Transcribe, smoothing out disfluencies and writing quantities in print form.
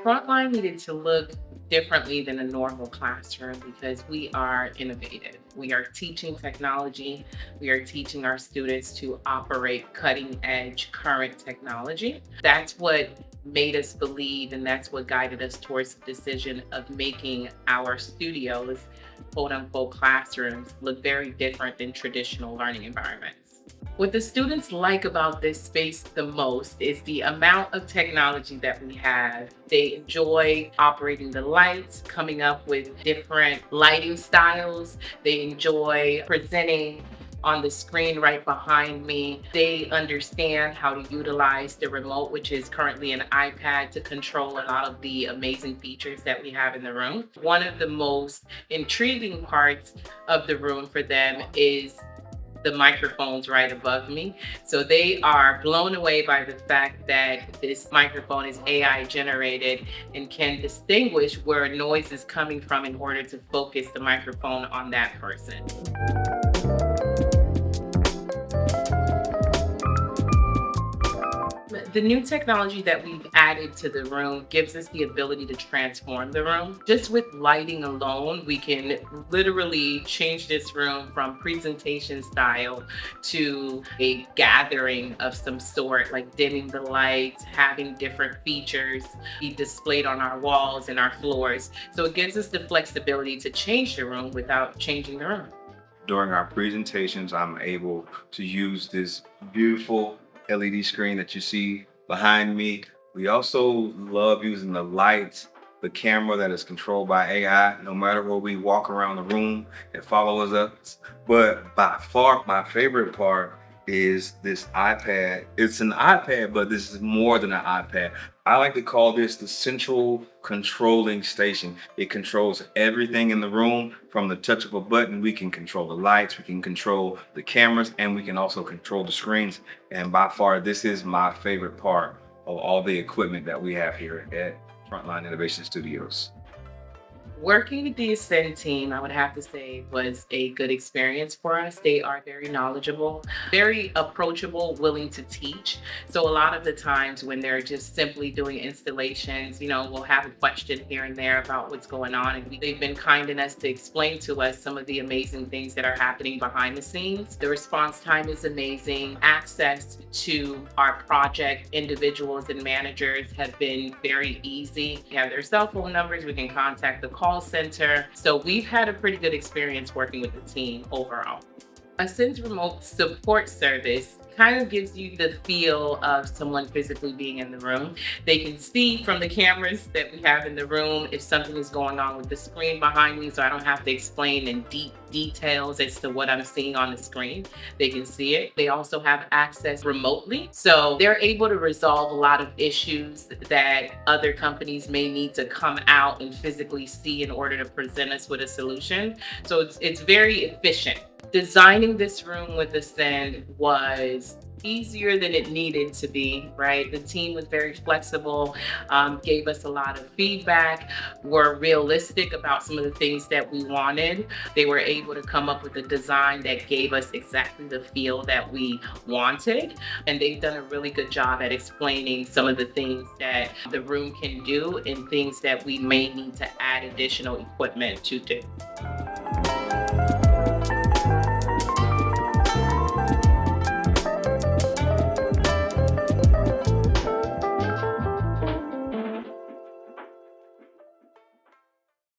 Frontline needed to look differently than a normal classroom because we are innovative. We are teaching technology. We are teaching our students to operate cutting edge current technology. That's what made us believe, and that's what guided us towards the decision of making our studios, quote unquote, classrooms look very different than traditional learning environments. What the students like about this space the most is the amount of technology that we have. They enjoy operating the lights, coming up with different lighting styles. They enjoy presenting on the screen right behind me. They understand how to utilize the remote, which is currently an iPad, to control a lot of the amazing features that we have in the room. One of the most intriguing parts of the room for them is the microphones right above me. So they are blown away by the fact that this microphone is AI generated and can distinguish where a noise is coming from in order to focus the microphone on that person. The new technology that we've added to the room gives us the ability to transform the room. Just with lighting alone, we can literally change this room from presentation style to a gathering of some sort, like dimming the lights, having different features be displayed on our walls and our floors. So it gives us the flexibility to change the room without changing the room. During our presentations, I'm able to use this beautiful LED screen that you see behind me. We also love using the lights, the camera that is controlled by AI. No matter where we walk around the room, it follows us. But by far, my favorite part is this iPad. It's an iPad, but this is more than an iPad. I like to call this the central controlling station. It controls everything in the room. From the touch of a button, we can control the lights, we can control the cameras, and we can also control the screens. And by far, this is my favorite part of all the equipment that we have here at Frontline Innovation Studios. Working with the Ascend team, I would have to say, was a good experience for us. They are very knowledgeable, very approachable, willing to teach. So a lot of the times when they're just simply doing installations, we'll have a question here and there about what's going on. And they've been kind enough to explain to us some of the amazing things that are happening behind the scenes. The response time is amazing. Access to our project individuals and managers have been very easy. We have their cell phone numbers. We can contact the call center. So we've had a pretty good experience working with the team overall. Ascend's remote support service kind of gives you the feel of someone physically being in the room. They can see from the cameras that we have in the room if something is going on with the screen behind me, so I don't have to explain in deep details as to what I'm seeing on the screen. They can see it. They also have access remotely, so they're able to resolve a lot of issues that other companies may need to come out and physically see in order to present us with a solution. So it's very efficient. Designing this room with Ascend was easier than it needed to be, right? The team was very flexible, gave us a lot of feedback, were realistic about some of the things that we wanted. They were able to come up with a design that gave us exactly the feel that we wanted. And they've done a really good job at explaining some of the things that the room can do and things that we may need to add additional equipment to do.